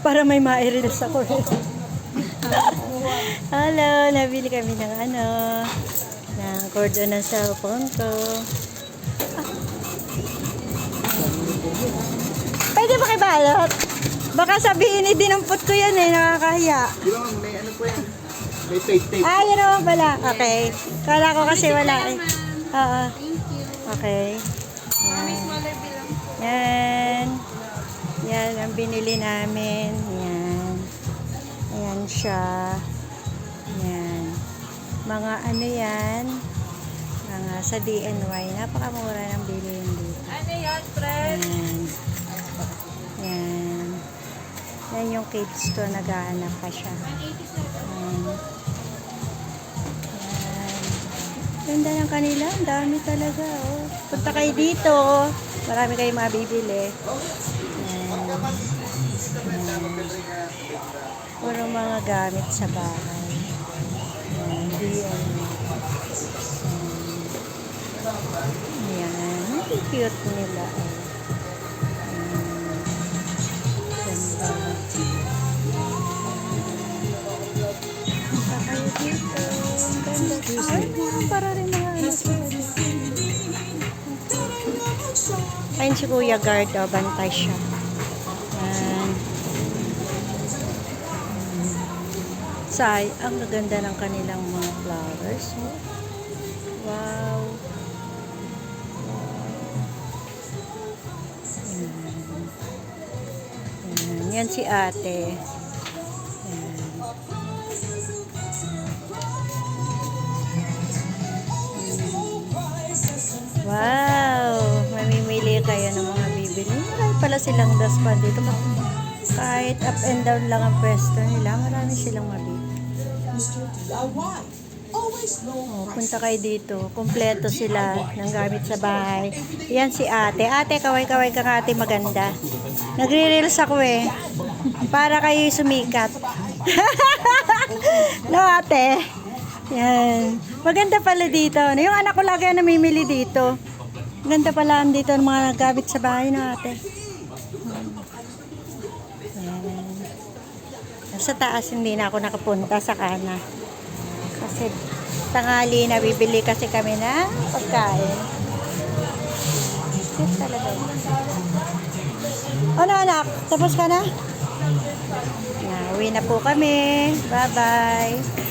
Para may ma-reels ako eh. Hello, nabili kami ng ng cordon ng cellphone ko. Pwede ba kibalot? Baka sabihin dinampot ko yan eh, nakakahiya. Di ba may ano po yan? May tape. Ah, yun naman pala. Okay. Kala ko kasi wala eh. Oo. Thank you. Okay. May smaller bilang po. Yan. Yan ang binili namin. Yan. Ayan siya. Yan. Mga ano yan. Mga sa DNY. Napakamura ng bilhin dito. Ano yun, friend? Yan. Yan. Yan yung kids to. Naghahanap pa siya. 180 sir. Yan. Yan. Ganda ng kanila. Ang dami talaga. Oh. Punta kayo dito. Marami kayong mabibili. Yan. Yan. Puro mga gamit sa bahay. Yan. Yan. Yan. Ang cute nila. Ganda. Punta kayo dito. Ganda. Ay, para rin mga ayun si Kuya Guard, oh, bantay siya. Yan. Say, ang gaganda ng kanilang mga flowers. Oh. Wow. Yan. Yan si ate. Yan. Wow! Mamimili kayo ng mga bibili. Marami pala silang daspan dito. Kahit up and down lang ang pwesto nila, marami silang mabili. Oh, punta kayo dito. Kompleto sila ng gamit sa bahay. Yan si ate. Ate, kaway-kaway ka nga ate, maganda. Nagre-reels ako eh. Para kayo sumikat. No, ate? Yan. Maganda pala dito. Yung anak ko lagi na namimili dito. Maganda pala dito ng mga gamit sa bahay na ate. Yan. Sa taas hindi na ako nakapunta sa kana. Kasi tanghali na bibili kasi kami na pagkain. Cute talaga. Ano anak? Tapos ka na? Uwi na po kami. Bye-bye.